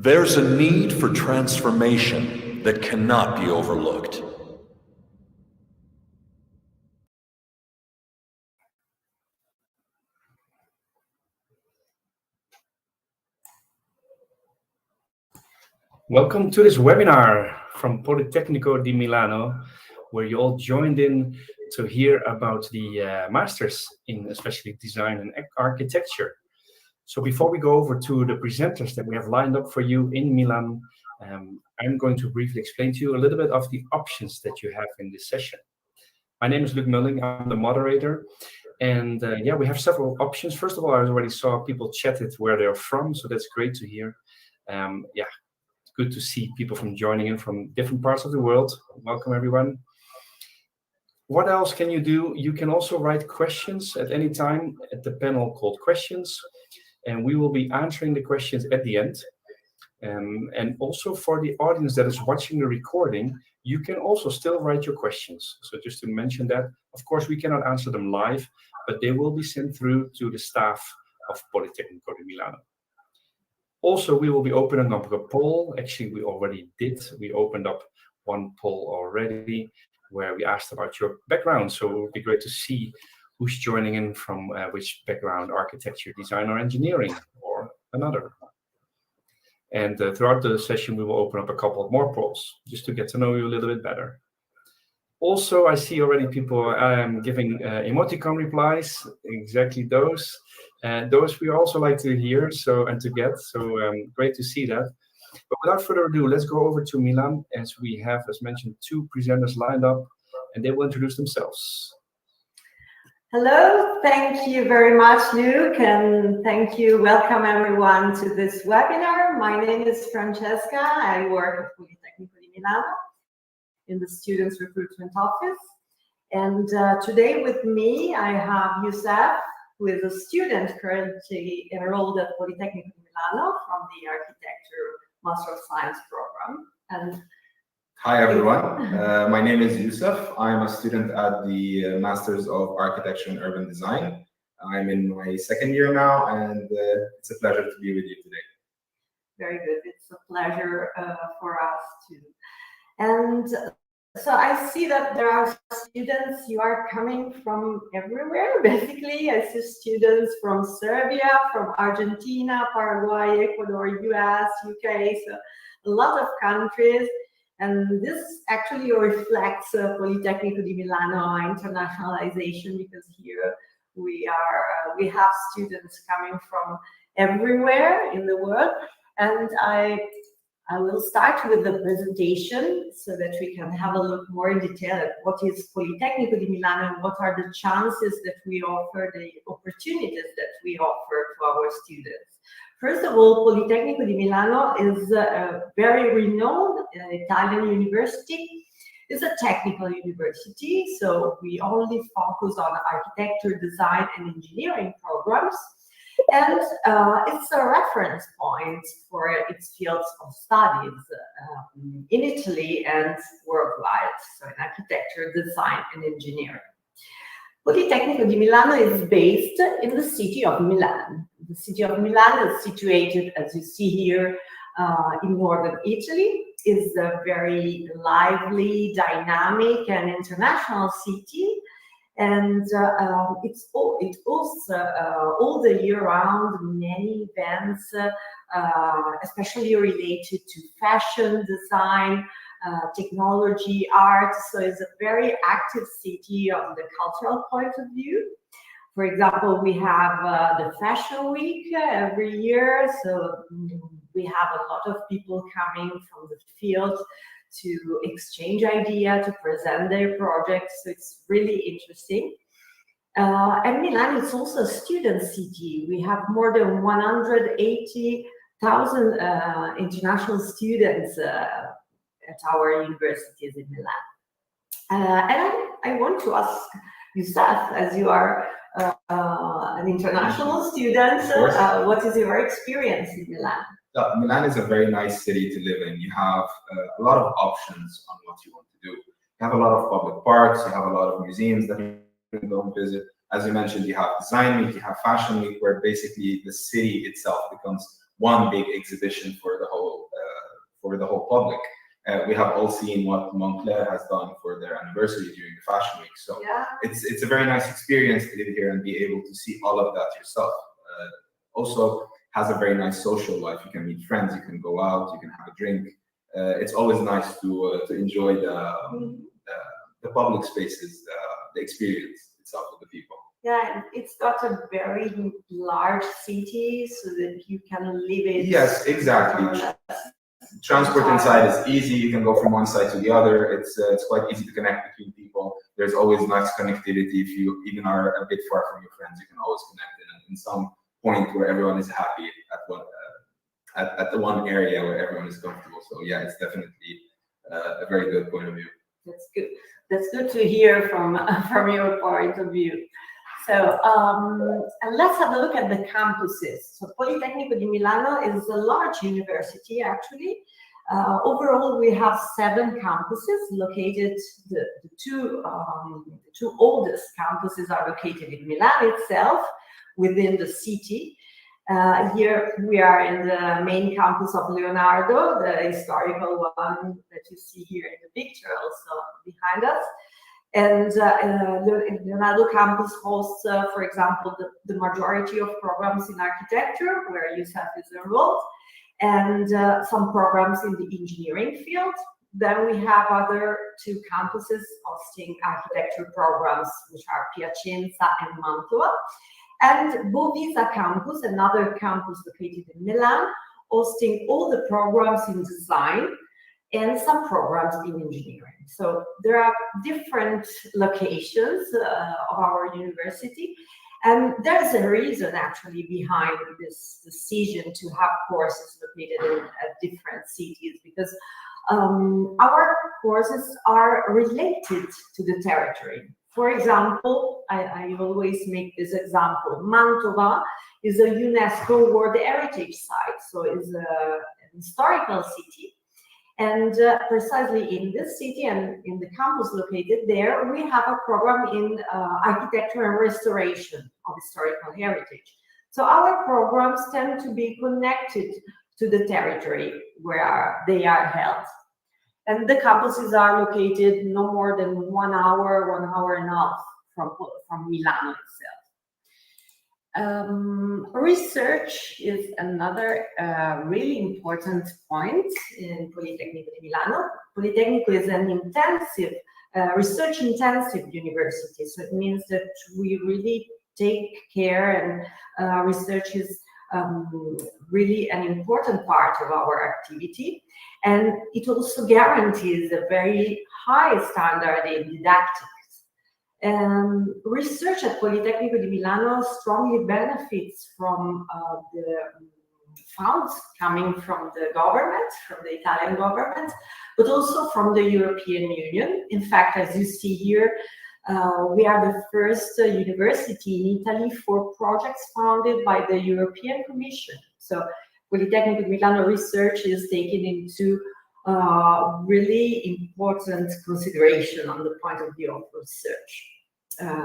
There's a need for transformation that cannot be overlooked. Welcome to this webinar from Politecnico di Milano, where you all joined in to hear about the Masters in especially Design and Architecture. So before we go over to the presenters that we have lined up for you in Milan, I'm going to briefly explain to you a little bit of the options that you have in this session. My name is Luc Mulling, I'm the moderator. And yeah, we have several options. First of all, I already saw people chatted where they're from, so that's great to hear. Yeah. Good to see people joining in from different parts of the world. Welcome, everyone. What else can you do? You can also write questions at any time at the panel called Questions, and we will be answering the questions at the end. And also for the audience that is watching the recording, you can also still write your questions. So just to mention that, of course, we cannot answer them live, but they will be sent through to the staff of Politecnico di Milano. Also, we will be opening up a poll. Actually, we already did. We opened up one poll already where we asked about your background. So it would be great to see who's joining in from which background, architecture, design, or engineering, or another. And throughout the session, we will open up a couple of more polls just to get to know you a little bit better. Also, I see already people giving emoticon replies, exactly those. Those we also like to hear and to get, so great to see that. But without further ado, let's go over to Milan, as we have, as mentioned, two presenters lined up, and they will introduce themselves. Hello, thank you very much, Luke, and thank you. Welcome everyone to this webinar. My name is Francesca. I work at Politecnico di Milano in the Students Recruitment Office. And today with me, I have Youssef, who is a student currently enrolled at Politecnico di Milano from the Architecture Master of Science program. And hi, everyone. My name is Youssef. I'm a student at the Masters of Architecture and Urban Design. I'm in my second year now, and it's a pleasure to be with you today. Very good. It's a pleasure for us too. And so I see that there are students, you are coming from everywhere, basically. I see students from Serbia, from Argentina, Paraguay, Ecuador, US, UK, so a lot of countries. And this actually reflects Politecnico di Milano internationalization, because here we have students coming from everywhere in the world. And I will start with the presentation so that we can have a look more in detail at what is Politecnico di Milano and what are the chances that we offer, the opportunities that we offer to our students. First of all, Politecnico di Milano is a very renowned Italian university. It's a technical university, so we only focus on architecture, design, and engineering programs. And it's a reference point for its fields of studies in Italy and worldwide, so in architecture, design, and engineering. Politecnico di Milano is based in the city of Milan. The city of Milan is situated, as you see here, in northern Italy. It's a very lively, dynamic, and international city. And it hosts all the year round many events, especially related to fashion, design, technology, art. So it's a very active city on the cultural point of view. For example, we have the Fashion Week every year. So we have a lot of people coming from the field to exchange ideas, to present their projects. So it's really interesting. And Milan is also a student city. We have more than 180,000 international students at our universities in Milan. And I want to ask Youssef, as you are an international student, what is your experience in Milan? Milan is a very nice city to live in. You have a lot of options on what you want to do. You have a lot of public parks, you have a lot of museums that you can go and visit. As you mentioned, you have Design Week, you have Fashion Week, where basically the city itself becomes one big exhibition for the whole public. We have all seen what Montclair has done for their anniversary during the Fashion Week. So Yeah. it's a very nice experience to live here and be able to see all of that yourself. Also has a very nice social life. You can meet friends, you can go out, you can have a drink. It's always nice to enjoy the public spaces, the experience itself with the people. Yeah, and it's got a very large city, so that you can live it. Yes, exactly. Transport inside is easy. You can go from one side to the other. It's quite easy to connect between people. There's always nice connectivity. If you even are a bit far from your friends, you can always connect in some point where everyone is happy at the one area where everyone is comfortable. So yeah, it's definitely a very good point of view. That's good. That's good to hear from your point of view. So and let's have a look at the campuses. So Politecnico di Milano is a large university, actually. Overall, we have 7 campuses located. The two oldest campuses are located in Milan itself, within the city. Here we are in the main campus of Leonardo, the historical one that you see here in the picture, also behind us. And the Leonardo campus hosts, for example, the majority of programs in architecture, where Youssef is enrolled, and some programs in the engineering field. Then we have other 2 campuses hosting architecture programs, which are Piacenza and Mantova. And Bovisa campus, another campus located in Milan, hosting all the programs in design and some programs in engineering. So there are different locations of our university, and there's a reason actually behind this decision to have courses located at different cities, because our courses are related to the territory. For example, I always make this example. Mantova is a UNESCO World Heritage Site, so it's an historical city. And precisely in this city and in the campus located there, we have a program in architecture and restoration of historical heritage. So our programs tend to be connected to the territory where they are held. And the campuses are located no more than 1 hour and a half from Milano itself. Research is another really important point in Politecnico di Milano. Politecnico is an intensive, research-intensive university, so it means that we really take care, and research is really an important part of our activity, and it also guarantees a very high standard in didactics. Research at Politecnico di Milano strongly benefits from the funds coming from the government, from the Italian government, but also from the European Union. In fact, as you see here, we are the first university in Italy for projects funded by the European Commission. So Politecnico di Milano research is taken into really important consideration on the point of view of research.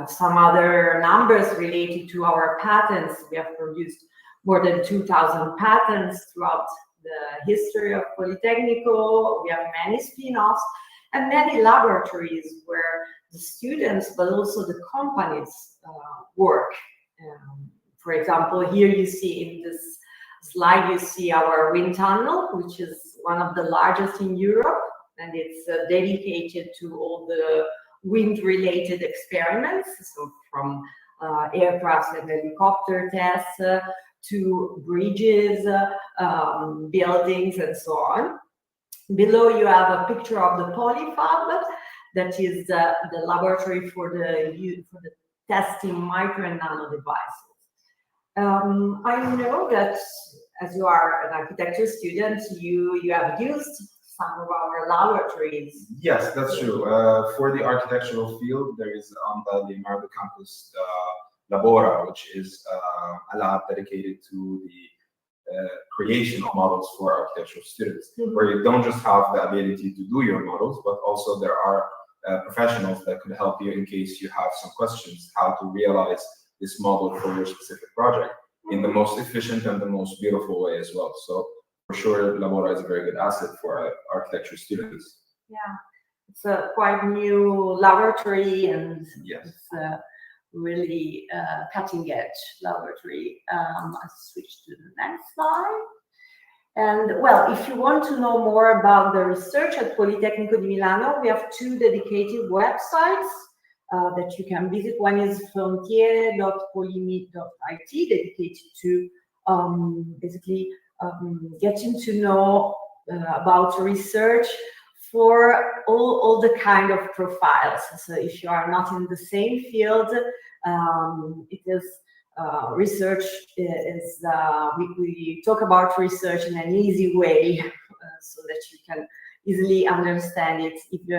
Some other numbers related to our patents: we have produced more than 2,000 patents throughout the history of Politecnico. We have many spin-offs and many laboratories where the students, but also the companies work. For example, here you see in this slide, you see our wind tunnel, which is one of the largest in Europe, and it's dedicated to all the wind-related experiments, so from aircraft and helicopter tests to bridges, buildings, and so on. Below you have a picture of the Polyfab, that is the laboratory for the testing micro and nano devices. I know that as you are an architecture student, you have used some of our laboratories. Yes, that's true. For the architectural field, there is on the Leonardo campus Labora, which is a lab dedicated to the creation of models for architectural students, where you don't just have the ability to do your models, but also there are professionals that could help you in case you have some questions how to realize this model for your specific project. in the most efficient and the most beautiful way as well. So for sure, Labora is a very good asset for architecture students. Yeah, it's a quite new laboratory, and Yes. it's really cutting edge laboratory. I'll switch to the next slide. And well, if you want to know more about the research at Politecnico di Milano, we have two dedicated websites that you can visit. One is frontiere.polimi.it, dedicated to basically getting to know about research for all the kind of profiles. So if you are not in the same field, it is research is we talk about research in an easy way so that you can easily understand it if you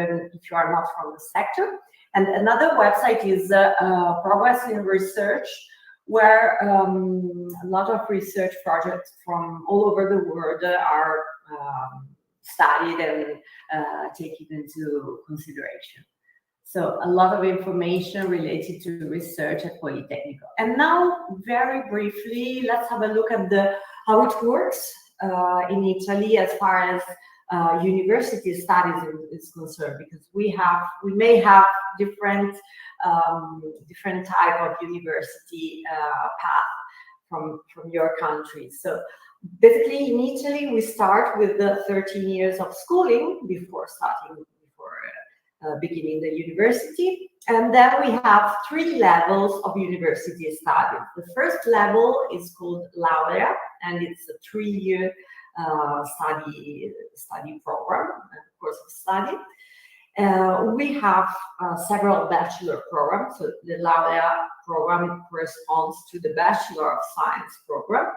are not from the sector. And another website is Progress in Research, where a lot of research projects from all over the world are studied and taken into consideration. So a lot of information related to research at Politecnico. And now, very briefly, let's have a look at how it works in Italy as far as university studies is concerned, because we may have different type of university path from your country. So basically, in Italy, we start with the 13 years of schooling before beginning the university, and then we have 3 levels of university studies. The first level is called Laurea, and it's a 3-year study program, course of study. We have several bachelor programs. So the Laurea program corresponds to the Bachelor of Science program.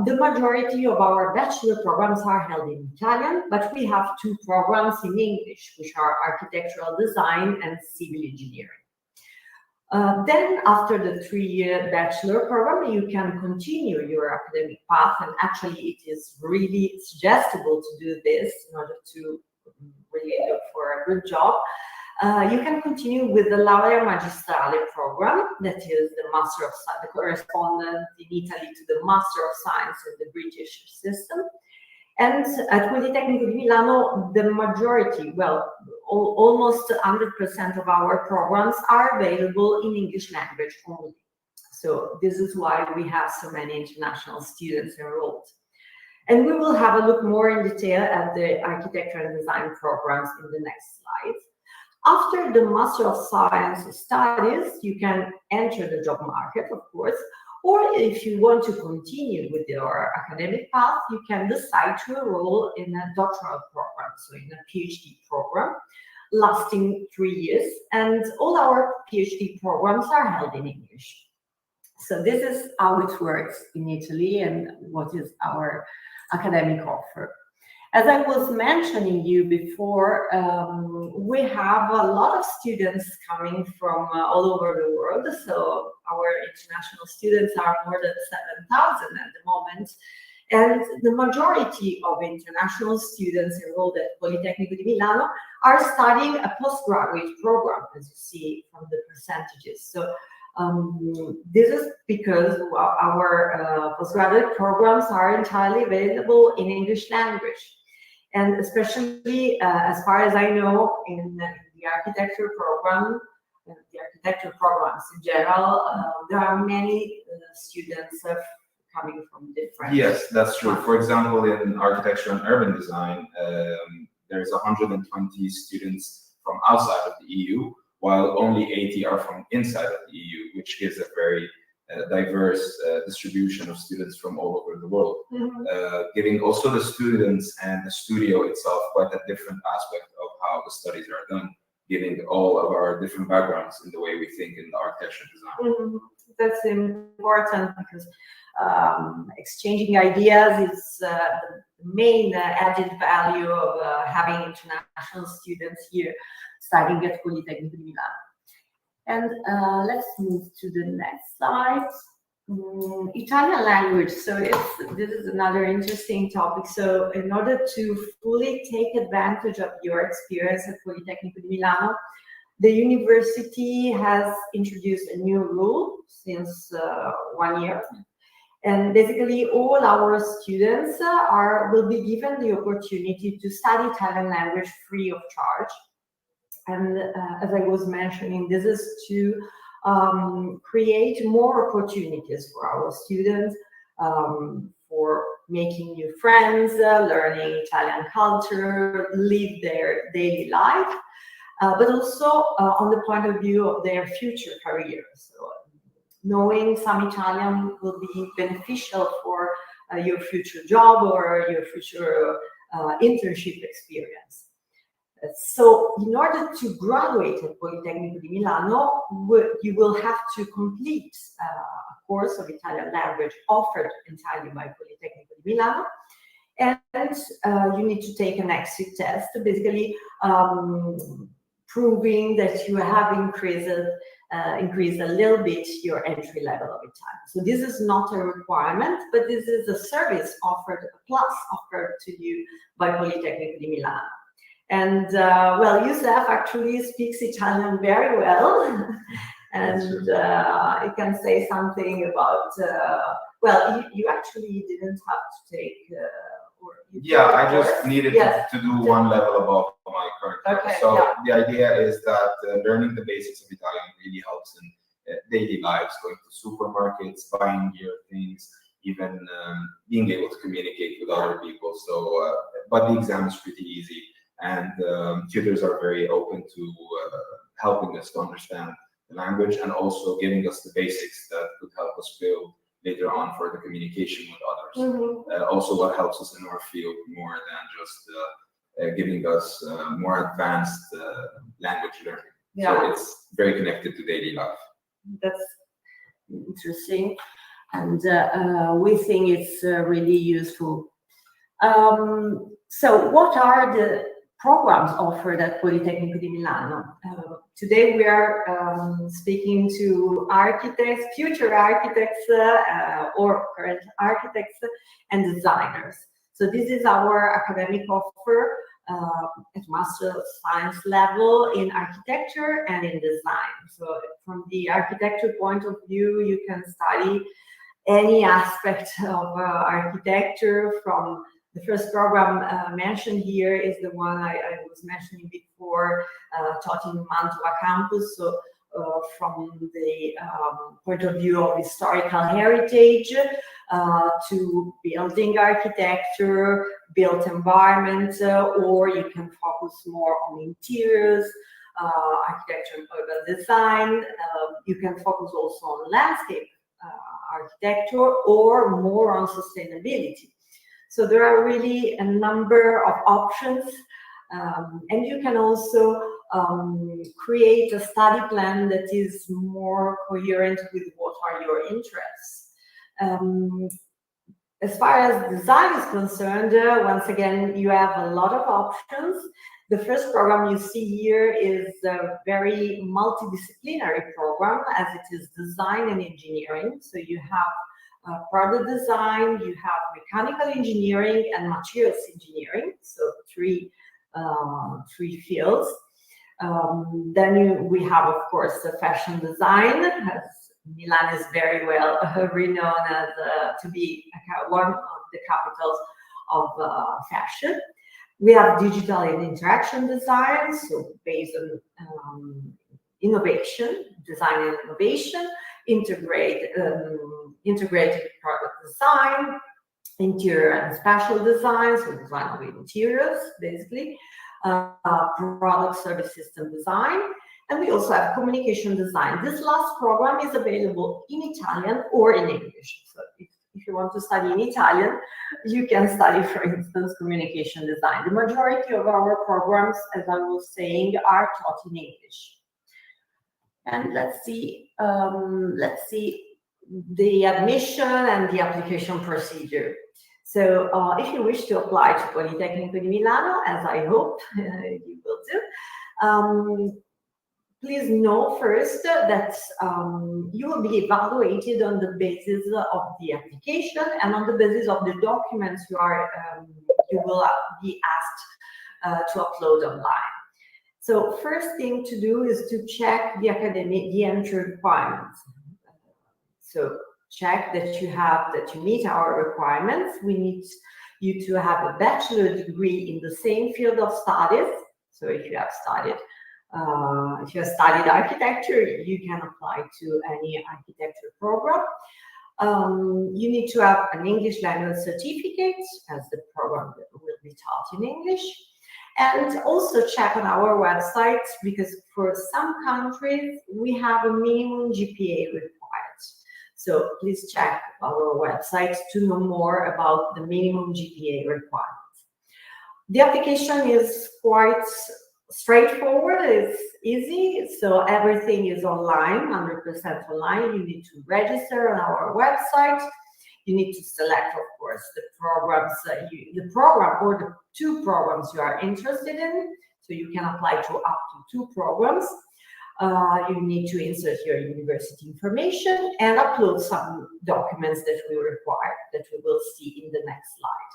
The majority of our bachelor programs are held in Italian, but we have 2 programs in English, which are architectural design and civil engineering. Then, after the 3-year bachelor program, you can continue your academic path, and actually it is really suggestible to do this in order to really look for a good job. You can continue with the Laurea Magistrale program, that is the Master of Science, the correspondent in Italy to the Master of Science in the British system. And at Politecnico di Milano, the majority, well, almost 100% of our programs are available in English language only. So this is why we have so many international students enrolled. And we will have a look more in detail at the architecture and design programs in the next slide. After the Master of Science studies, you can enter the job market, of course, or if you want to continue with your academic path, you can decide to enroll in a doctoral program, so in a PhD program, lasting 3 years, and all our PhD programs are held in English. So this is how it works in Italy and what is our academic offer. As I was mentioning you before, we have a lot of students coming from all over the world. So our international students are more than 7,000 at the moment. And the majority of international students enrolled at Politecnico di Milano are studying a postgraduate program, as you see from the percentages. So this is because our postgraduate programs are entirely available in English language. And especially, as far as I know, in the architecture program, the architecture programs in general, there are many students coming from different... Yes, that's true. For example, in architecture and urban design, there's 120 students from outside of the EU, while only 80 are from inside of the EU, which gives a very diverse distribution of students from all over the world, giving also the students and the studio itself quite a different aspect of how the studies are done, giving all of our different backgrounds in the way we think in the architecture design. That's important because exchanging ideas is the main added value of having international students here studying at Politecnico di Milano. And let's move to the next slide. Italian language. So this is another interesting topic. So in order to fully take advantage of your experience at Politecnico di Milano, the university has introduced a new rule since 1 year. And basically, all our students will be given the opportunity to study Italian language free of charge. And as I was mentioning, this is to create more opportunities for our students for making new friends, learning Italian culture, live their daily life, but also on the point of view of their future career. So knowing some Italian will be beneficial for your future job or your future internship experience. So in order to graduate at Politecnico di Milano, you will have to complete a course of Italian language offered entirely by Politecnico di Milano. And you need to take an exit test, basically proving that you have increased a little bit your entry level of Italian. So this is not a requirement, but this is a service offered, a plus offered to you by Politecnico di Milano. And well, Youssef actually speaks Italian very well, and he can say something about. Well, you actually didn't have to take. Yeah, I just needed to do one level above my current level. So the idea is that learning the basics of Italian really helps in daily lives, going to supermarkets, buying your things, even being able to communicate with other people. So, but the exam is pretty easy. And tutors are very open to helping us to understand the language and also giving us the basics that could help us build later on for the communication with others. Mm-hmm. Also what helps us in our field more than just giving us more advanced language learning. Yeah. So it's very connected to daily life. That's interesting. And we think it's really useful. So what are the programs offered at Politecnico di Milano? Today we are speaking to architects, future architects, or current architects and designers. So this is our academic offer at Master of Science level in architecture and in design. So from the architecture point of view, you can study any aspect of architecture. From the first program mentioned here is the one I was mentioning before, taught in Mantova campus. So from the point of view of historical heritage to building architecture, built environment, or you can focus more on interiors, architecture and urban design. You can focus also on landscape architecture or more on sustainability. So there are really a number of options, and you can also create a study plan that is more coherent with what are your interests. As far as design is concerned, once again, you have a lot of options. The first program you see here is a very multidisciplinary program, as it is design and engineering. So you have product design, you have mechanical engineering and materials engineering, so three fields. Then we have, of course, the fashion design, as Milan is very well renowned as to be one of the capitals of fashion. We have digital and interaction design, so based on innovation, design and innovation, integrated product design, interior and spatial design, so design of interiors, basically, product service system design, and we also have communication design. This last program is available in Italian or in English. So if you want to study in Italian, you can study, for instance, communication design. The majority of our programs, as I was saying, are taught in English. And let's see the admission and the application procedure. So if you wish to apply to Politecnico di Milano, as I hope you will do, please know first that you will be evaluated on the basis of the application and on the basis of the documents you will be asked to upload online. So first thing to do is to check the entry requirements. So check that you meet our requirements. We need you to have a bachelor degree in the same field of studies. So if you have studied architecture, you can apply to any architecture program. You need to have an English language certificate, as the program will be taught in English. And also check on our website, because for some countries, we have a minimum GPA required. So please check our website to know more about the minimum GPA requirements. The application is quite straightforward, it's easy, so everything is online, 100% online. You need to register on our website. You need to select, of course, the programs, the program or the 2 programs you are interested in. So you can apply to up to 2 programs. You need to insert your university information and upload some documents that we require, that we will see in the next slide.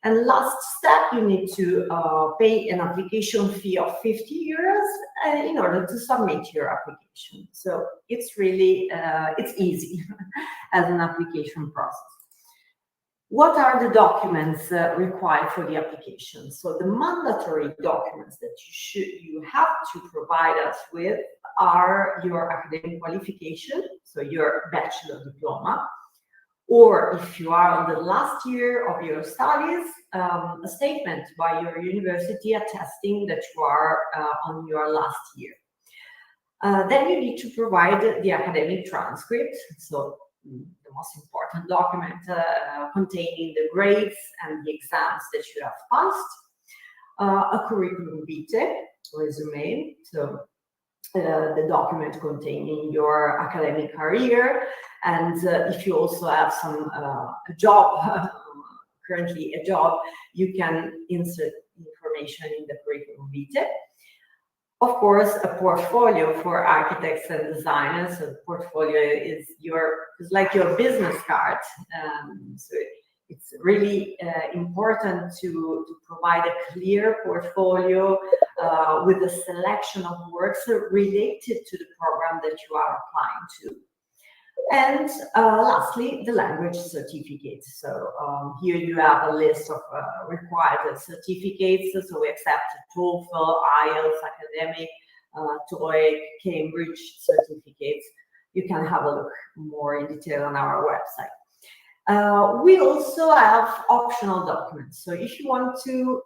And last step, you need to pay an application fee of 50 euros in order to submit your application. So it's really, it's easy as an application process. What are the documents required for the application? So the mandatory documents that you have to provide us with are your academic qualification, so your bachelor diploma, or if you are on the last year of your studies, a statement by your university attesting that you are on your last year. Then you need to provide the academic transcript, so the most important document containing the grades and the exams that you have passed, a curriculum vitae, resume, so the document containing your academic career, and if you also have some a job, currently a job, you can insert information in the curriculum vitae. Of course, a portfolio for architects and designers. So the portfolio is like your business card. So it's really important to provide a clear portfolio with a selection of works related to the program that you are applying to. And lastly, the language certificate. So here you have a list of required certificates. So we accept TOEFL, IELTS, academic, TOEIC, Cambridge certificates. You can have a look more in detail on our website. We also have optional documents. So if you want to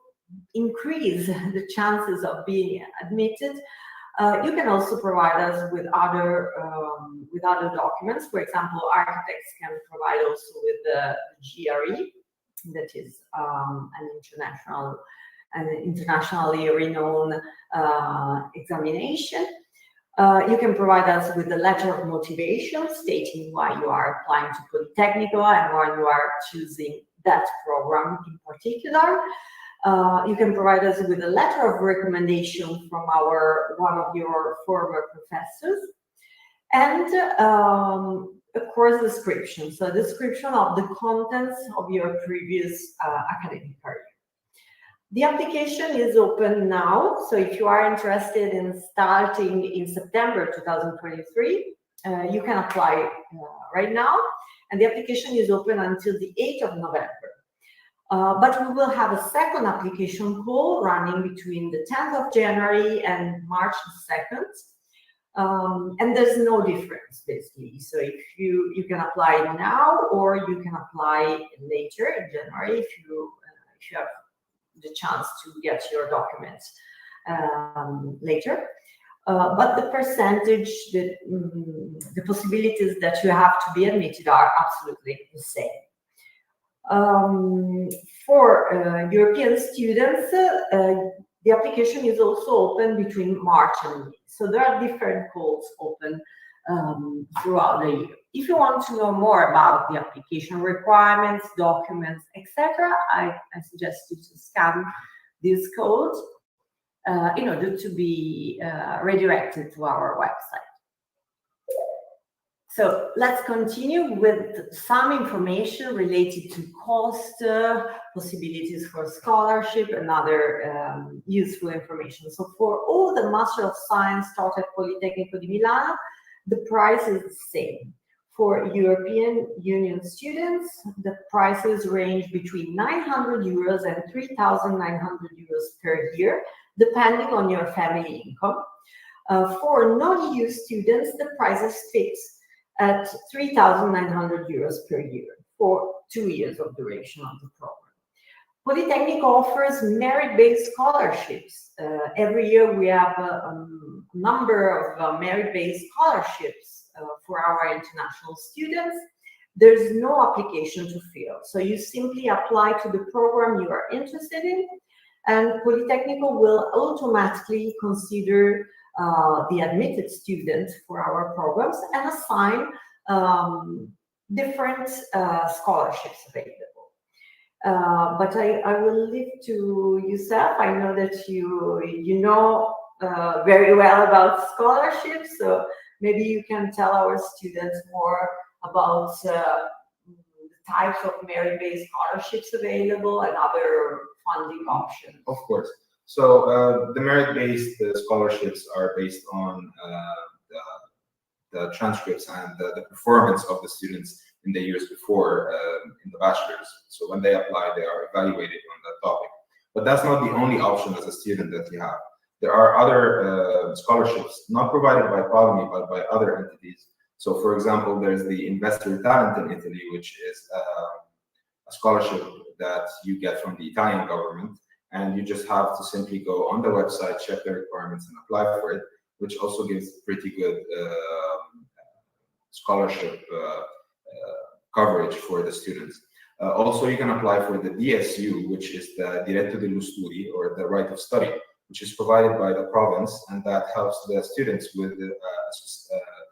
increase the chances of being admitted, you can also provide us with other documents. For example, architects can provide also with the GRE, that is an internationally renowned examination. You can provide us with a letter of motivation stating why you are applying to Politecnico and why you are choosing that program in particular. You can provide us with a letter of recommendation from one of your former professors, and a course description, so a description of the contents of your previous academic career. The application is open now, so if you are interested in starting in September 2023, you can apply right now, and the application is open until the 8th of November. But we will have a second application call running between the 10th of January and March 2nd. And there's no difference, basically. So if you can apply now, or you can apply later in January if you have the chance to get your documents later. But the percentage, the possibilities that you have to be admitted are absolutely the same. For European students, the application is also open between March and May. So there are different calls open throughout the year. If you want to know more about the application requirements, documents, etc., I suggest you to scan this code in order to be redirected to our website. So let's continue with some information related to cost, possibilities for scholarship, and other useful information. So for all the Master of Science taught at Politecnico di Milano, the price is the same. For European Union students, the prices range between 900 euros and 3,900 euros per year, depending on your family income. For non-EU students, the price is fixed at 3,900 euros per year for 2 years of duration of the program. Polytechnic offers merit-based scholarships. Every year we have a number of merit-based scholarships for our international students. There's no application to fill. So you simply apply to the program you are interested in, and Politecnico will automatically consider the admitted student for our programs and assign different scholarships available. But I will leave to Youssef. I know that you know very well about scholarships, so maybe you can tell our students more about the types of merit-based scholarships available and other funding options. Of course. So the merit-based scholarships are based on the transcripts and the performance of the students in the years before in the bachelor's. So when they apply, they are evaluated on that topic. But that's not the only option as a student that you have. There are other scholarships not provided by Polytechnic but by other entities. So for example, there's the Investor Talent in Italy, which is a scholarship that you get from the Italian government. And you just have to simply go on the website, check the requirements and apply for it, which also gives pretty good scholarship coverage for the students. Also, you can apply for the DSU, which is the Diritto dello Studi, or the right of study, which is provided by the province, and that helps the students with a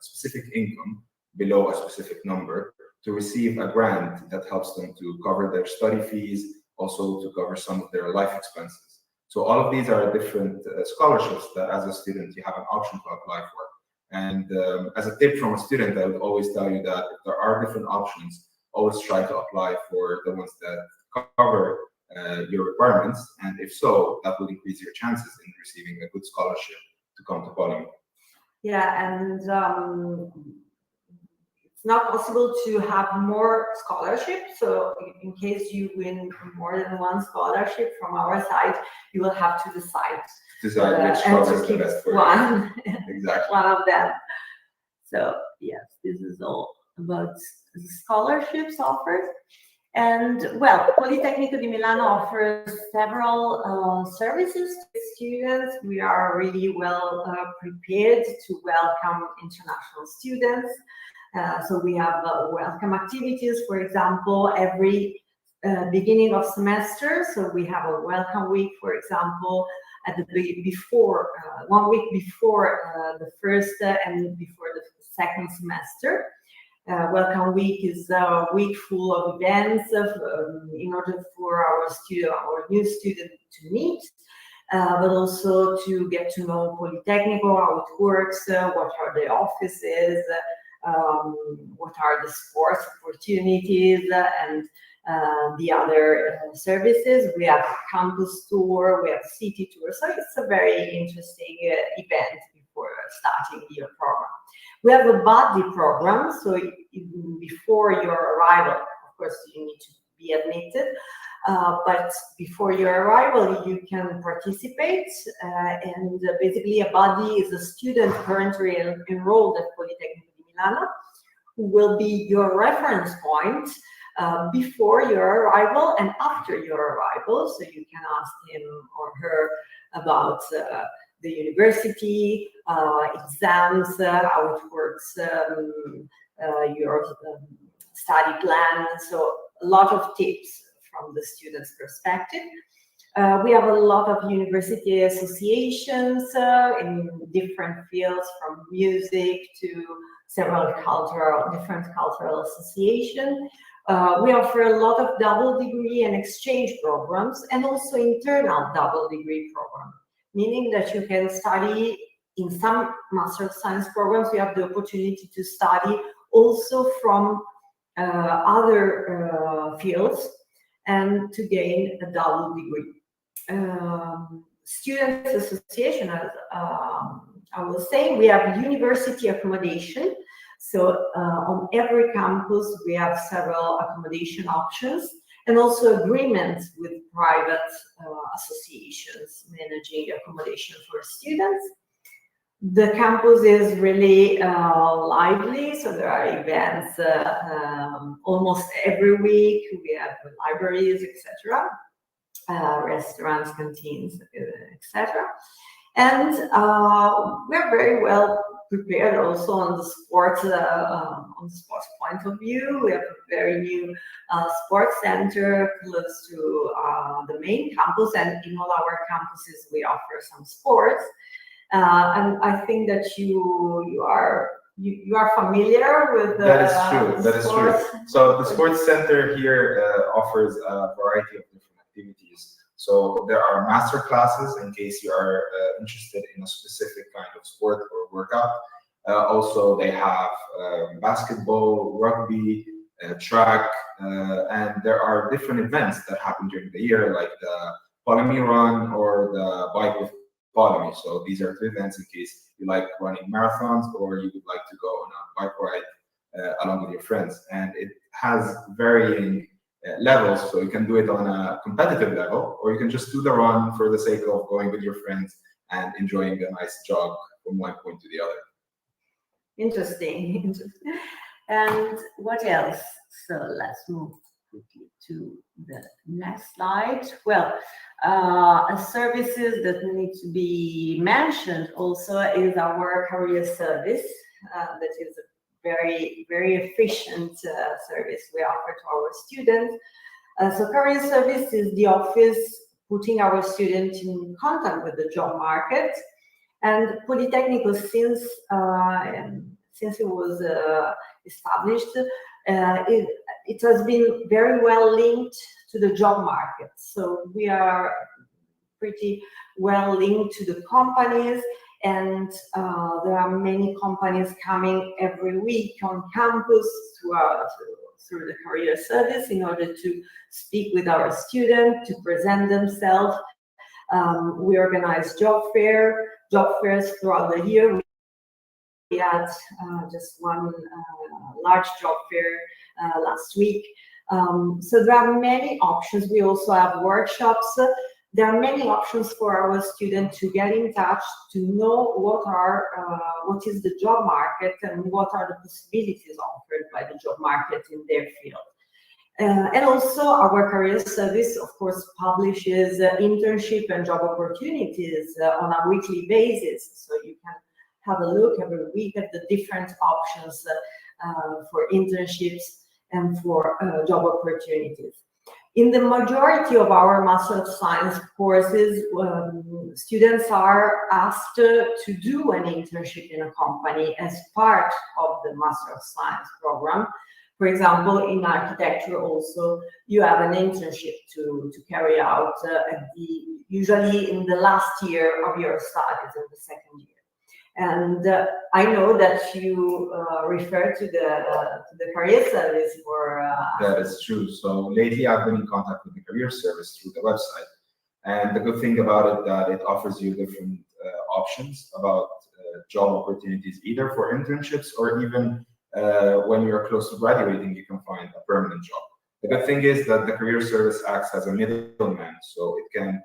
specific income below a specific number to receive a grant that helps them to cover their study fees, also to cover some of their life expenses. So all of these are different scholarships that as a student you have an option to apply for. And as a tip from a student, I would always tell you that if there are different options, always try to apply for the ones that cover your requirements. And if so, that will increase your chances in receiving a good scholarship to come to Polytechnic. Yeah, and it's not possible to have more scholarships. So in case you win more than one scholarship from our side, you will have to decide which scholarship is the best for one. Exactly. One of them. So yes, this is all about the scholarships offered. And well, Politecnico di Milano offers several services to students. We are really well prepared to welcome international students. So we have welcome activities, for example, every beginning of semester. So we have a welcome week, for example, at the before 1 week before the first and before the second semester. Welcome week is a week full of events in order for our new student to meet, but also to get to know Politecnico, how it works, what are the offices, what are the sports opportunities, and the other services. We have a campus tour, we have a city tour, so it's a very interesting event before starting your program. We have a buddy program, so before your arrival, of course, you need to be admitted, but before your arrival, you can participate, and basically a buddy is a student currently enrolled at Politecnico di Milano, who will be your reference point before your arrival and after your arrival, so you can ask him or her about the university, exams, how it works, your study plan. So a lot of tips from the student's perspective. We have a lot of university associations in different fields, from music to several different cultural associations. We offer a lot of double degree and exchange programs, and also internal double degree programs, meaning that you can study in some Master of Science programs. You have the opportunity to study also from other fields and to gain a double degree. Students Association, as I was saying, we have university accommodation. So on every campus, we have several accommodation options and also agreements with private associations managing accommodation for students. The campus is really lively, so there are events almost every week. We have libraries, etc., restaurants, canteens, etc. And we're very well prepared also on the sports point of view. We have a very new sports center close to the main campus, and in all our campuses we offer some sports. And I think that you are familiar with the That is true. That is sports. true. So the sports center here offers a variety of different activities. So there are master classes in case you are interested in a specific kind of sport or workout. Also, they have basketball, rugby, track, and there are different events that happen during the year, like the Polyme Run or the Bike with Polyme. So these are 2 events in case you like running marathons or you would like to go on a bike ride along with your friends. And it has varying levels, so you can do it on a competitive level, or you can just do the run for the sake of going with your friends and enjoying a nice jog from one point to the other. Interesting. And what else? So let's move quickly to the next slide. Well, services that need to be mentioned also is our career service. That is a very, very efficient service we offer to our students. So career service is the office putting our students in contact with the job market. And Politecnico, since it was established, it has been very well linked to the job market. So we are pretty well linked to the companies, and there are many companies coming every week on campus through the career service in order to speak with our students, to present themselves. We organize job fairs throughout the year. We had just one large job fair last week. So there are many options. We also have workshops. There are many options for our students to get in touch, to know what is the job market and what are the possibilities offered by the job market in their field. And also our career service, of course, publishes internship and job opportunities on a weekly basis. So you can have a look every week at the different options for internships and for job opportunities. In the majority of our Master of Science courses, students are asked to do an internship in a company as part of the Master of Science program. For example, in architecture also, you have an internship to carry out usually in the last year of your studies, in the second year. And I know that you refer to the career service for... That is true. So lately I've been in contact with the career service through the website. And the good thing about it that it offers you different options about job opportunities, either for internships or even when you're close to graduating, you can find a permanent job. The good thing is that the career service acts as a middleman, so it can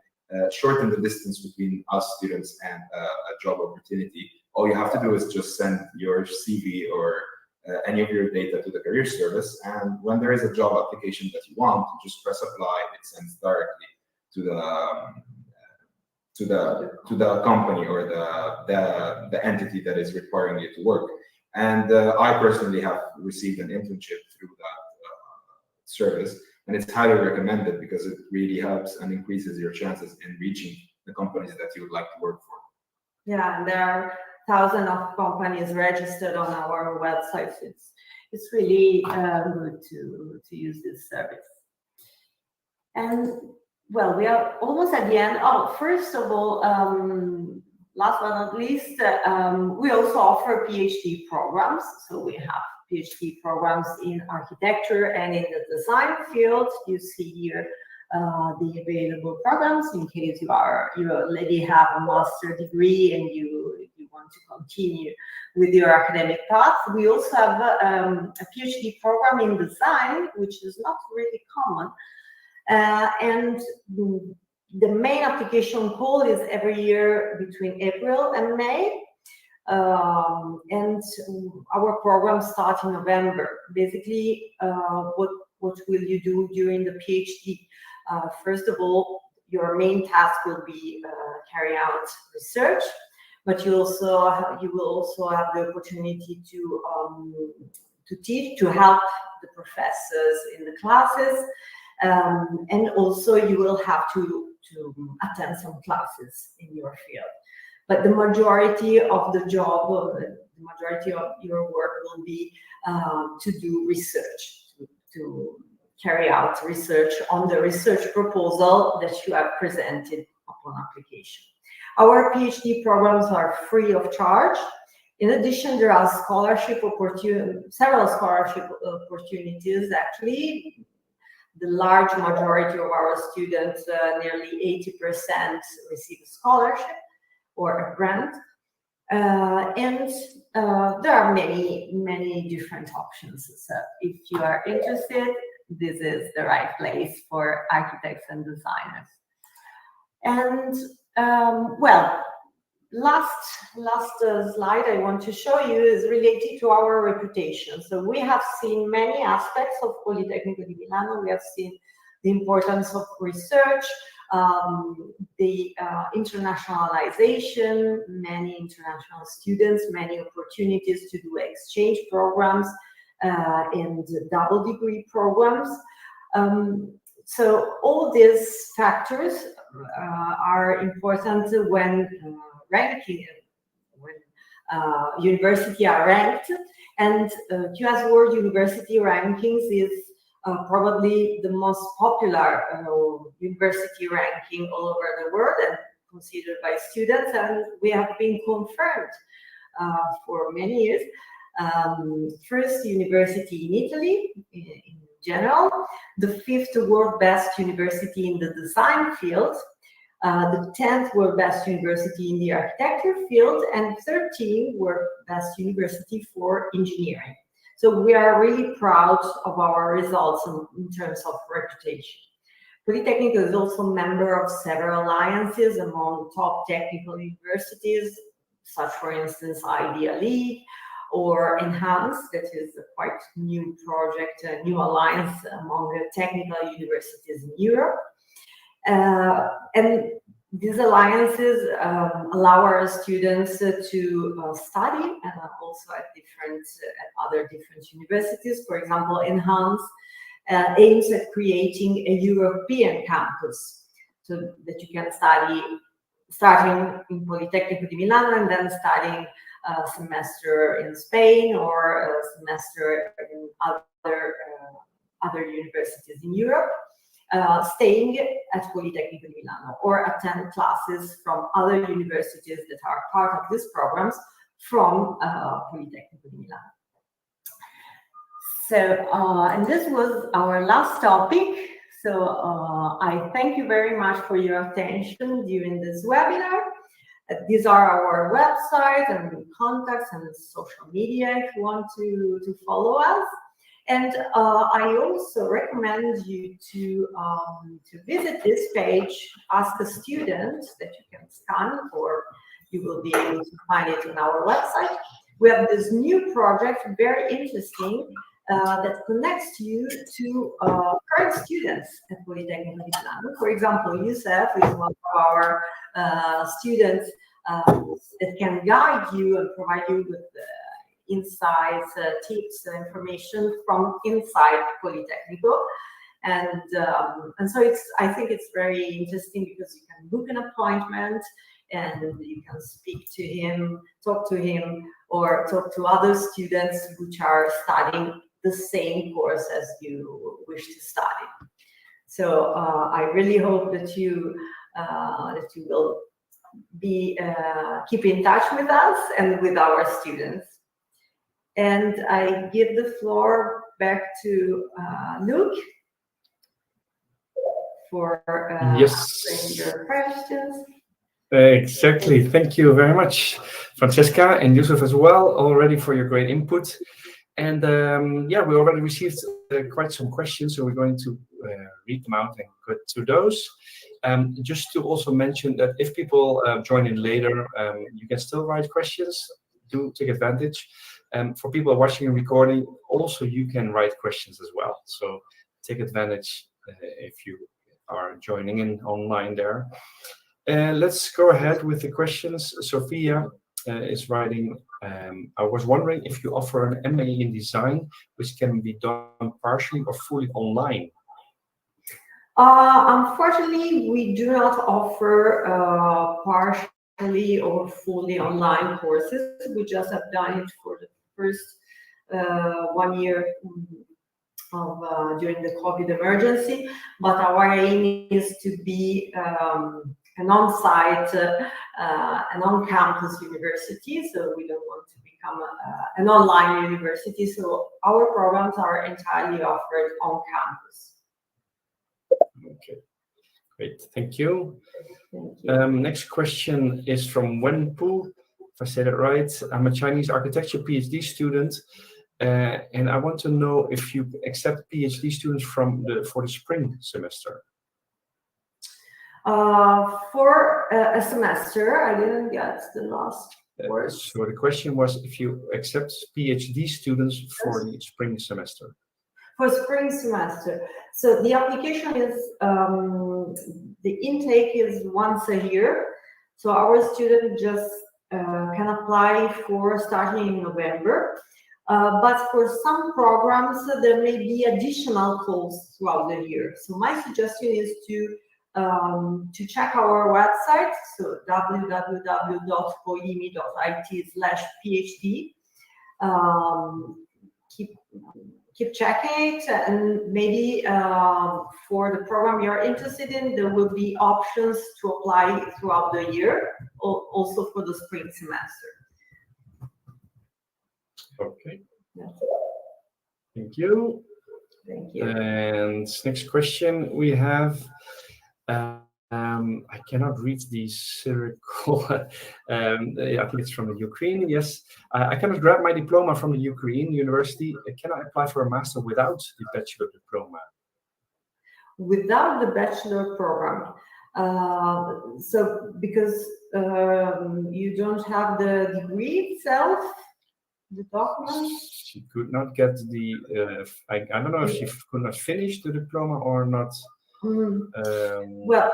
shorten the distance between us students and a job opportunity. All you have to do is just send your CV or any of your data to the career service, and when there is a job application that you want, you just press apply. It sends directly to the company or the entity that is requiring you to work. And I personally have received an internship through that service, and it's highly recommended because it really helps and increases your chances in reaching the companies that you would like to work for. Yeah, and there are thousands of companies registered on our website. It's really good to use this service. And well, we are almost at the end. Oh, first of all, last but not least, we also offer PhD programs. So we have PhD programs in architecture and in the design field. You see here the available programs in case you already have a master degree and you want to continue with your academic path. We also have a PhD program in design, which is not really common. And the main application call is every year between April and May. And our program starts in November. Basically, what will you do during the PhD? First of all, your main task will be carry out research, but you will also have the opportunity to teach, to help the professors in the classes, and also you will have to attend some classes in your field. But the majority of the job, the majority of your work will be to do research, to carry out research on the research proposal that you have presented upon application. Our PhD programs are free of charge. In addition, there are several scholarship opportunities. Actually, the large majority of our students, nearly 80%, receive a scholarship or a grant. And there are many different options. So if you are interested, this is the right place for architects and designers. And well, last slide I want to show you is related to our reputation. So we have seen many aspects of Politecnico di Milano. We have seen the importance of research, the internationalization, many international students, many opportunities to do exchange programs and double degree programs. So all these factors are important when ranking, when universities are ranked, and QS World University Rankings is probably the most popular university ranking all over the world and considered by students, and we have been confirmed for many years. First university in Italy in general, the 5th world best university in the design field, the 10th world best university in the architecture field, and 13th world best university for engineering. So we are really proud of our results in terms of reputation. Polytechnic is also a member of several alliances among top technical universities, such for instance Idea League or Enhance, that is a quite new project, a new alliance among technical universities in Europe. And these alliances allow our students to study also at other different universities. For example, Enhance aims at creating a European campus so that you can study starting in Politecnico di Milano and then studying a semester in Spain or a semester in other universities in Europe. Staying at Politecnico di Milano or attend classes from other universities that are part of these programs from Politecnico di Milano. So, and this was our last topic. So I thank you very much for your attention during this webinar. These are our website and contacts and social media if you want to follow us. And I also recommend you to visit this page, Ask a Student, that you can scan, or you will be able to find it on our website. We have this new project, very interesting, that connects you to current students at Politecnico di Milano. For example, Youssef is one of our students that can guide you and provide you with insights, tips, information from inside Politecnico, and so I think it's very interesting because you can book an appointment and you can speak to him, talk to him, or talk to other students which are studying the same course as you wish to study. So I really hope that you will be keep in touch with us and with our students. And I give the floor back to Luke for yes, your questions. Exactly. Thank you very much Francesca and Yusuf as well, already for your great input. And yeah, we already received quite some questions, so we're going to read them out and go to those. Just to also mention that if people join in later, you can still write questions. Do take advantage. For people watching and recording, also you can write questions as well. So take advantage if you are joining in online there. Let's go ahead with the questions. Sophia is writing, I was wondering if you offer an MA in design, which can be done partially or fully online. Unfortunately, we do not offer partially or fully online courses. We just have done it for the first 1 year of during the COVID emergency, but our aim is to be an on-site, an on-campus university. So we don't want to become an online university. So our programs are entirely offered on campus. Okay, great, thank you. Thank you. Next question is from Wenpu, if I said it right. I'm a Chinese architecture PhD student, and I want to know if you accept PhD students for the spring semester. For a semester, I didn't get the last word. So the question was if you accept PhD students for the spring semester. For spring semester, so the application is the intake is once a year. So our student just can apply for starting in November. But for some programs, there may be additional calls throughout the year. So my suggestion is to check our website, so www.polytechnic.it/PhD. Keep checking it, and maybe for the program you're interested in, there will be options to apply throughout the year, also for the spring semester. Okay. Yes. Thank you. Thank you. And next question we have. I cannot read the circle. I think it's from the Ukraine. Yes, I cannot grab my diploma from the Ukraine university. Can I apply for a master without the bachelor diploma? Without the bachelor program, so because you don't have the degree itself, the document. She could not get the. I don't know if she could not finish the diploma or not. Well,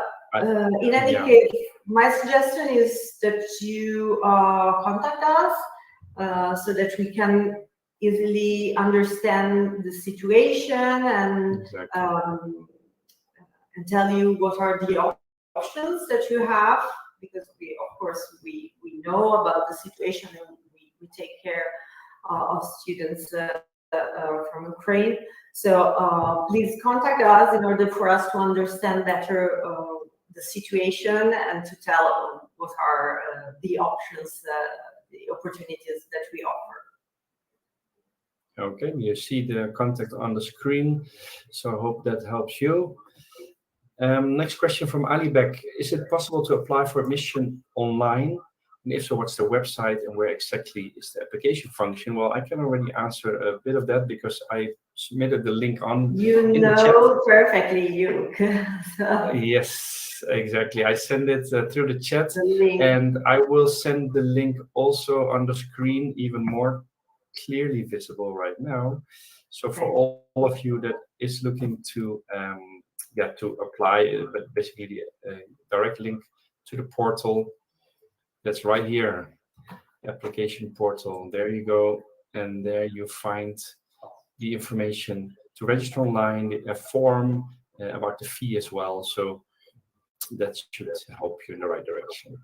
in any case, my suggestion is that you contact us so that we can easily understand the situation and and tell you what are the options that you have, because of course we know about the situation and we take care of students from Ukraine. So please contact us in order for us to understand better the situation and to tell what are the options, the opportunities that we offer. Okay, you see the contact on the screen, so I hope that helps you. Next question from Ali Beck. Is it possible to apply for admission online? And if so, what's the website and where exactly is the application function? Well, I can already answer a bit of that because I submitted the link on in the chat. Perfectly, you. Yes, exactly. I send it through the chat, and I will send the link also on the screen, even more clearly visible right now. So for all of you that is looking to apply, but basically the direct link to the portal. That's right here, application portal. There you go, and there you find the information to register online, a form about the fee as well. So that should help you in the right direction.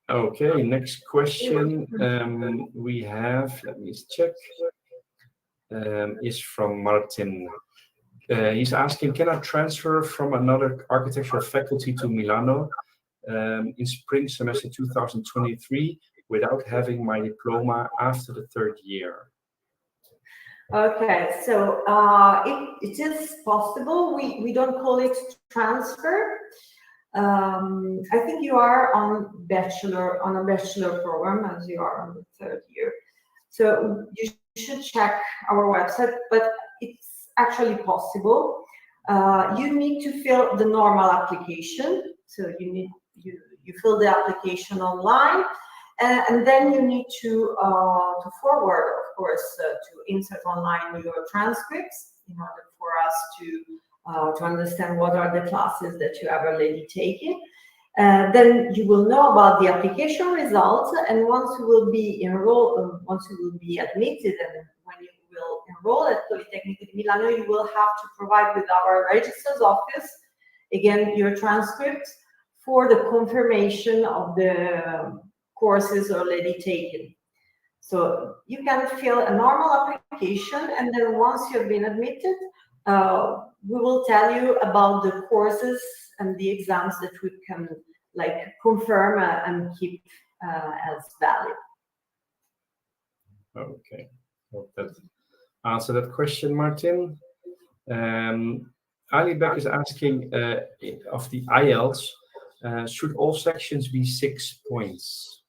Okay, next question we have. Let me check. Is from Martin. He's asking, can I transfer from another architectural faculty to Milano in spring semester 2023 without having my diploma after the third year? Okay, so it is possible. We don't call it transfer. I think you are on a bachelor program, as you are on the third year. So you should check our website, but it's actually possible. You need to fill the normal application. So you fill the application online, and then you need to forward, of course, to insert online your transcripts in order for us to understand what are the classes that you have already taken. Then you will know about the application results, and once you will be admitted, and when you will enroll at Politecnico di Milano, you will have to provide with our registrar's office, again, your transcript for the confirmation of the courses already taken. So you can fill a normal application, and then once you have been admitted, we will tell you about the courses and the exams that we can confirm and keep as valid. Okay, hope that answered that question, Martin. Ali Beck is asking of the IELTS, should all sections be 6 points?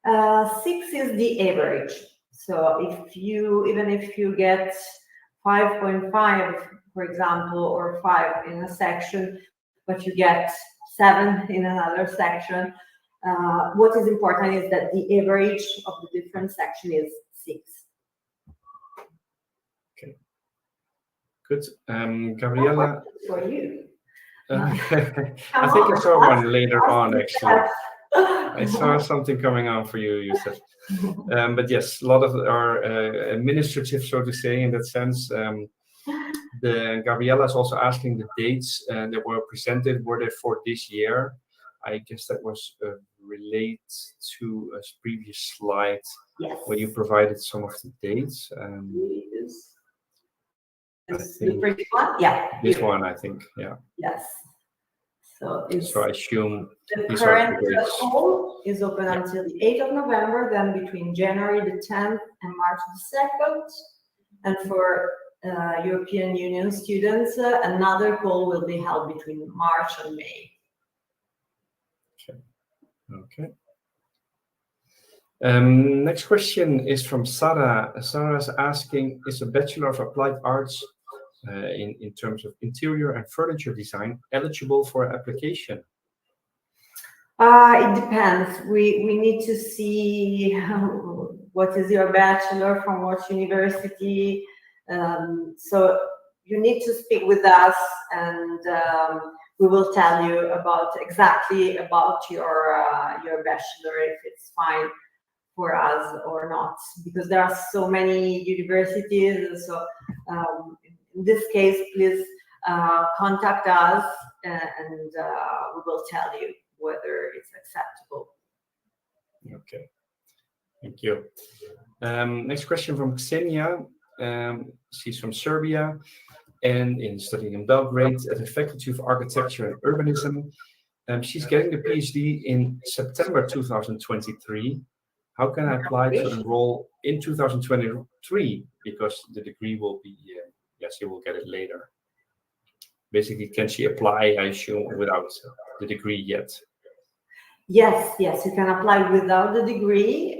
6 is the average. So even if you get 5.5, for example, or 5 in a section, but you get 7 in another section, what is important is that the average of the different section is 6. Okay, good. Gabriella, for you. I think I saw one later on, actually. I saw something coming on for you, Yusuf. But yes, a lot of our administrative, so to say, in that sense. Gabriella is also asking the dates that were presented, were they for this year? I guess that was related to a previous slide. Yes. Where you provided some of the dates. The first one? Yeah. This one, I think, yeah. Yes. So I assume the current call is open until the 8th of November, then between January the 10th and March the 2nd. And for European Union students, another call will be held between March and May. Okay. Next question is from Sarah. Sarah is asking, is a Bachelor of Applied Arts in terms of interior and furniture design eligible for application? It depends. We need to see what is your bachelor, from what university. So you need to speak with us, and we will tell you exactly about your bachelor, if it's fine for us or not, because there are so many universities. So in this case, please contact us, and we will tell you whether it's acceptable. Okay, thank you. Next question from Ksenia. She's from Serbia and studying in Belgrade at the Faculty of Architecture and Urbanism. She's getting the PhD in September 2023. How can I apply to enroll in 2023? Because the degree will be, she will get it later. Basically, can she apply, I assume, without the degree yet? Yes, you can apply without the degree.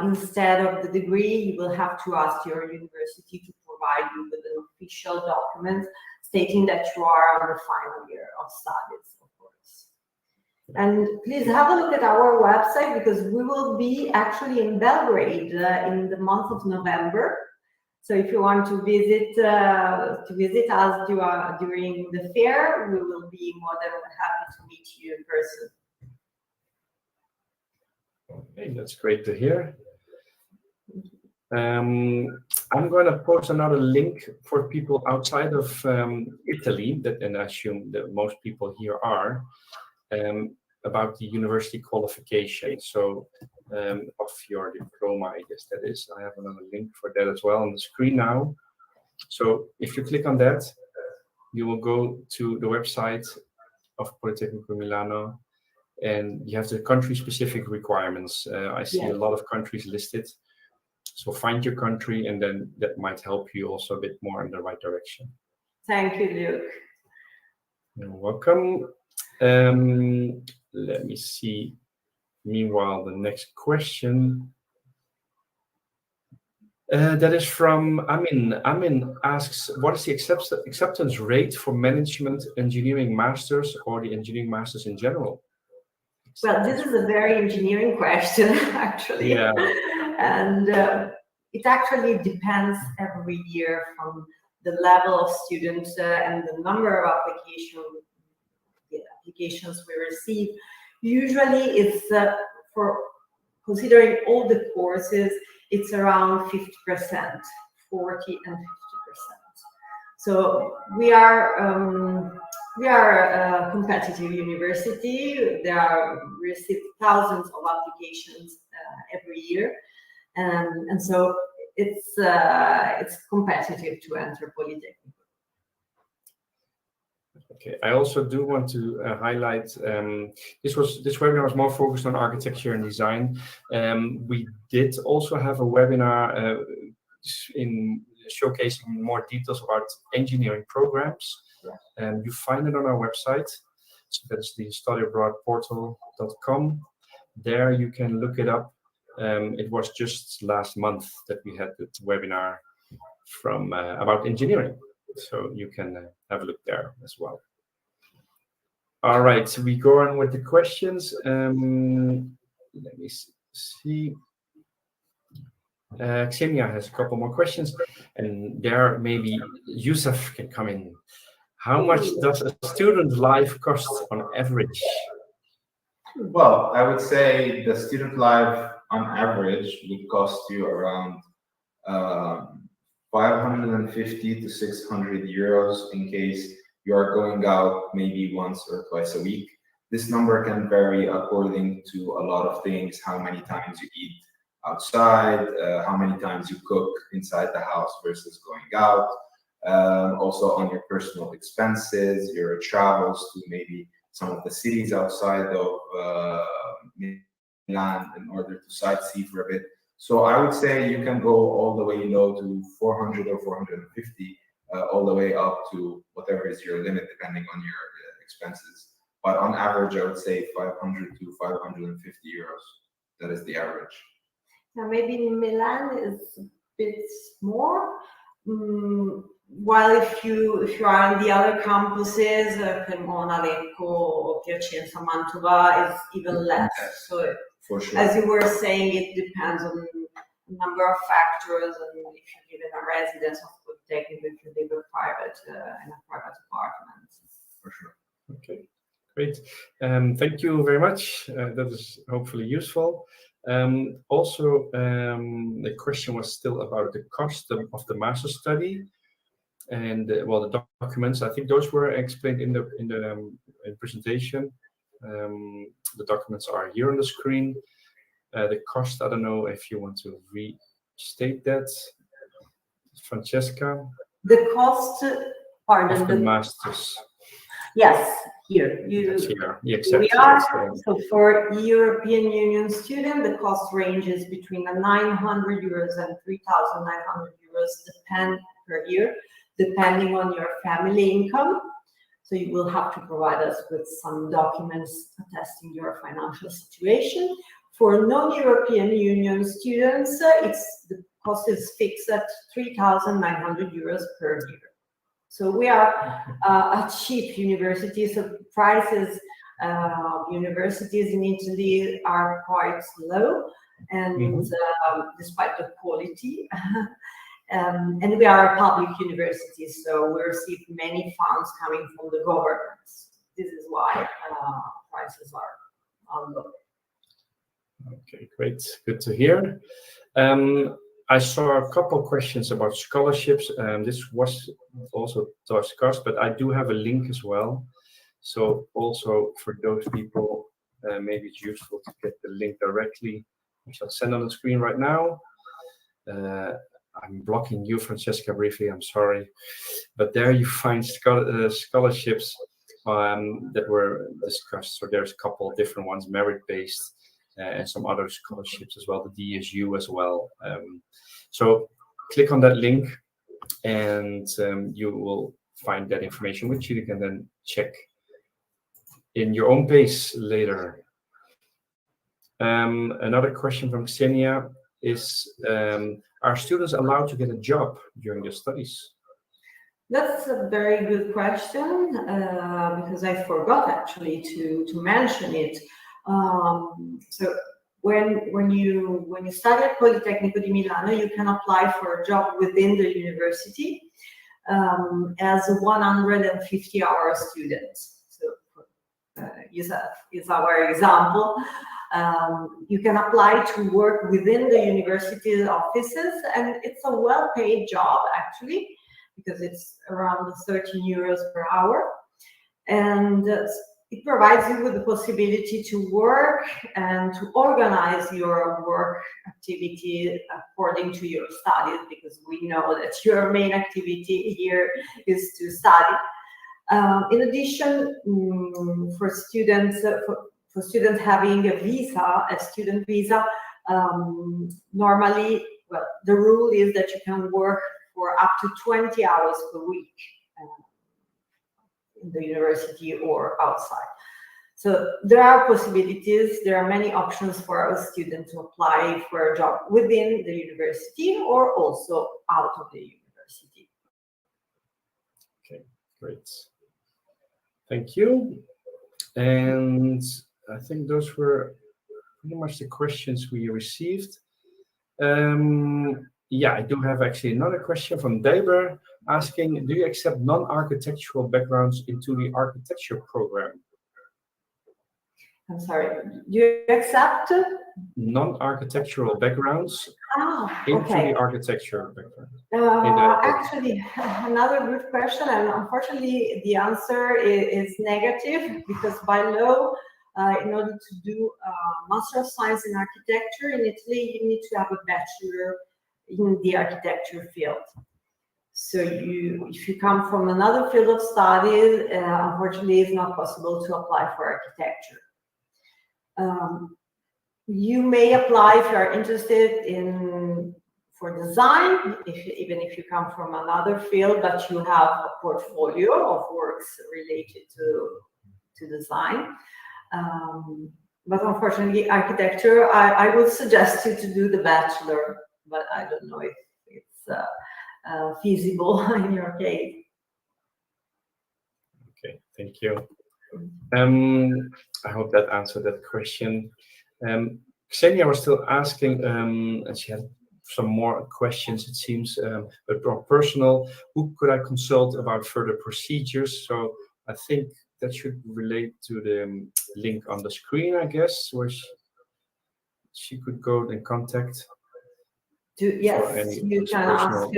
Instead of the degree, you will have to ask your university to provide you with an official document stating that you are on the final year of studies, of course. And please have a look at our website, because we will be actually in Belgrade in the month of November. So if you want to visit us during the fair, we will be more than happy to meet you in person. Okay, that's great to hear. I'm going to post another link for people outside of Italy, and I assume that most people here are, about the university qualification. So of your diploma, I guess that is. I have another link for that as well on the screen now. So if you click on that, you will go to the website of Politecnico di Milano, and you have the country-specific requirements. I see a lot of countries listed. So find your country, and then that might help you also a bit more in the right direction. Thank you, Luke. You're welcome. Let me see. Meanwhile, the next question. That is from Amin. Amin asks, what is the acceptance rate for management engineering masters or the engineering masters in general? Well, this is a very engineering question, actually. Yeah. And it actually depends every year from the level of students and the number of applications we receive. Usually it's for considering all the courses, it's around 50%, 40 and 50%. So we are a competitive university. There are received thousands of applications every year, and so it's competitive to enter Polytechnic. Okay, I also do want to highlight this webinar was more focused on architecture and design. We did also have a webinar in showcasing more details about engineering programs. You find it on our website. So that's the studyabroadportal.com. There you can look it up. It was just last month that we had the webinar from about engineering. So you can have a look there as well. All right, so we go on with the questions. Let me see. Xenia has a couple more questions, and there maybe Yusuf can come in. How much does a student life cost on average? Well, I would say the student life on average would cost you around 550 to 600 euros in case you are going out maybe once or twice a week. This number can vary according to a lot of things, how many times you eat outside, how many times you cook inside the house versus going out. Also on your personal expenses, your travels to maybe some of the cities outside of Milan in order to sightsee for a bit. So I would say you can go all the way low to 400 or 450, all the way up to whatever is your limit depending on your expenses. But on average, I would say 500 to 550 euros. That is the average. Now maybe Milan is a bit more. While if you are on the other campuses, Cremona, Lecco, Piacenza, Mantova is even less. So for sure. As you were saying, it depends on a number of factors, and if you live in a residence of Polytechnic, if you live in a private apartment. For sure. Okay, great. Thank you very much. That is hopefully useful. Also, the question was still about the cost of the master study, and well, the documents. I think those were explained in the presentation. The documents are here on the screen. The cost, I don't know if you want to restate that, Francesca. The cost, pardon, of the masters. Yes, here. We are, so for European Union student, the cost ranges between 900 euros and 3,900 euros per year, depending on your family income. So you will have to provide us with some documents attesting your financial situation. For non-European Union students, the cost is fixed at 3,900 euros per year. So we are a cheap university, so prices universities in Italy are quite low, and despite the quality. And we are a public university, so we receive many funds coming from the government. This is why prices are low. Okay, great. Good to hear. I saw a couple of questions about scholarships. This was also discussed, but I do have a link as well. So also for those people, maybe it's useful to get the link directly, which I'll send on the screen right now. I'm blocking you, Francesca, briefly. I'm sorry, but there you find scholarships that were discussed. So there's a couple of different ones, merit-based, and some other scholarships as well, the DSU as well. So click on that link, and you will find that information, which you can then check in your own pace later. Another question from Xenia is, are students allowed to get a job during their studies? That's a very good question, because I forgot actually to mention it. So when you study at Politecnico di Milano, you can apply for a job within the university as a 150-hour student. So Yusuf is our example. You can apply to work within the university offices, and it's a well-paid job actually, because it's around 13 euros per hour. And it provides you with the possibility to work and to organize your work activity according to your studies, because we know that your main activity here is to study. In addition, for students having a student visa, normally, well, the rule is that you can work for up to 20 hours per week in the university or outside. So there are possibilities, there are many options for a student to apply for a job within the university or also out of the university. Okay, great. Thank you. And I think those were pretty much the questions we received. Yeah, I do have actually another question from Deber asking, do you accept non-architectural backgrounds into the architecture program? I'm sorry, do you accept? Non-architectural backgrounds into the architecture background. Actually, another good question, and unfortunately the answer is negative, because by law, in order to do Master of Science in Architecture in Italy, you need to have a Bachelor in the architecture field. So if you come from another field of studies, unfortunately it's not possible to apply for architecture. You may apply if you are interested for design, even if you come from another field, but you have a portfolio of works related to design. But unfortunately, architecture, I would suggest you to do the Bachelor, but I don't know if it's feasible in your case. Okay, thank you. I hope that answered that question. Xenia was still asking, and she had some more questions, it seems, but more personal. Who could I consult about further procedures? So I think that should relate to the link on the screen, I guess, where she could go and contact. Yes, you can ask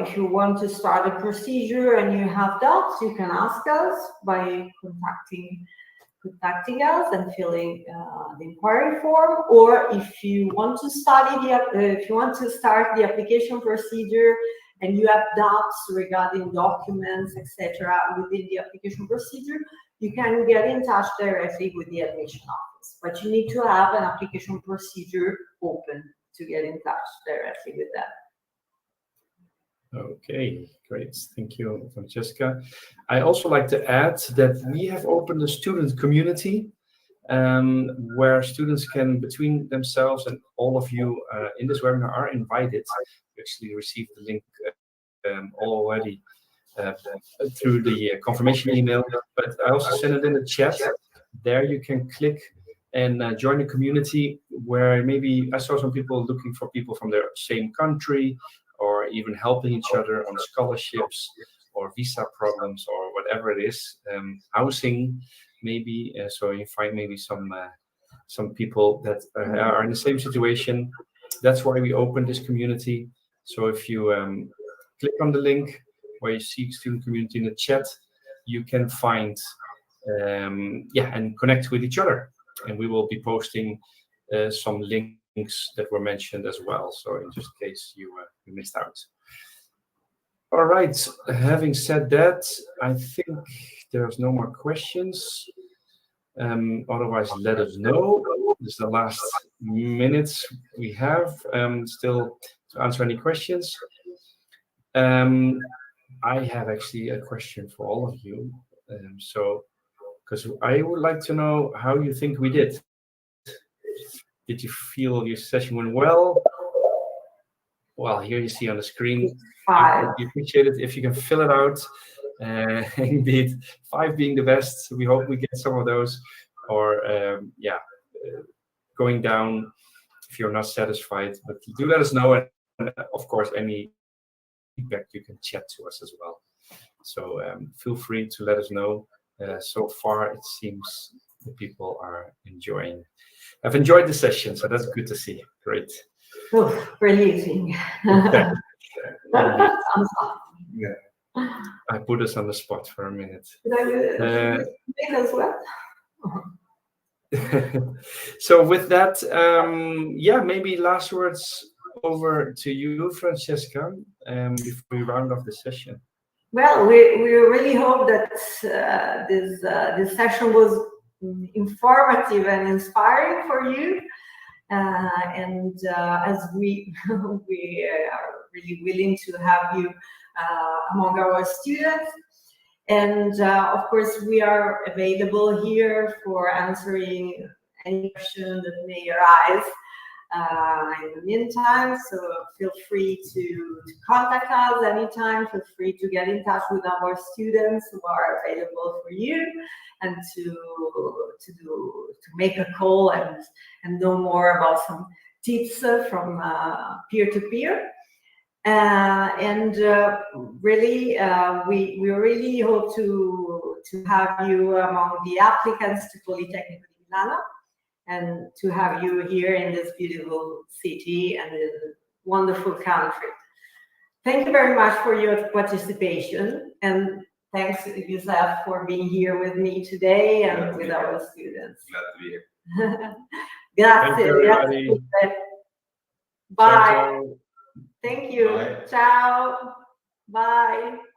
if you want to start a procedure and you have doubts, you can ask us by contacting us and filling the inquiry form. Or if you want to start the application procedure and you have doubts regarding documents, etc., within the application procedure, you can get in touch directly with the admission office. But you need to have an application procedure open to get in touch directly with them. Okay, great. Thank you, Francesca. I also like to add that we have opened a student community where students can, between themselves, and all of you in this webinar are invited to actually receive the link already through the confirmation email. But I also sent it in the chat. There you can click and join the community where maybe I saw some people looking for people from their same country, or even helping each other on scholarships or visa problems or whatever it is, housing maybe. So you find maybe some people that are in the same situation. That's why we opened this community. So if you click on the link where you see student community in the chat, you can find and connect with each other. And we will be posting some links that were mentioned as well. So in just case you missed out. All right. Having said that, I think there's no more questions. Otherwise, let us know. This is the last minutes we have still to answer any questions. I have actually a question for all of you. So because I would like to know how you think we did. Did you feel your session went well? Well, here you see on the screen. 5. We appreciate it if you can fill it out. Indeed, 5 being the best. We hope we get some of those. Or going down if you're not satisfied. But do let us know, and of course, any feedback you can chat to us as well. So feel free to let us know. So far, it seems the people are enjoying. I've enjoyed the session, so that's good to see. Great. Oh, relieving. Yeah. Yeah. I put us on the spot for a minute. Did I do it as well? So with that, maybe last words over to you, Francesca, before we round off the session. Well, we really hope that this session was informative and inspiring for you. As we are really willing to have you among our students. And of course, we are available here for answering any question that may arise in the meantime. So feel free to contact us anytime. Feel free to get in touch with our students who are available for you, and to make a call and know more about some tips from peer-to-peer. Really, we really hope to have you among the applicants to Politecnico di Milano, and to have you here in this beautiful city and this wonderful country. Thank you very much for your participation, and thanks, Youssef, for being here with me today and with our students. Glad to be here. Grazie. Thank you, everybody. Bye. Ciao, ciao. Thank you. Bye. Ciao. Bye.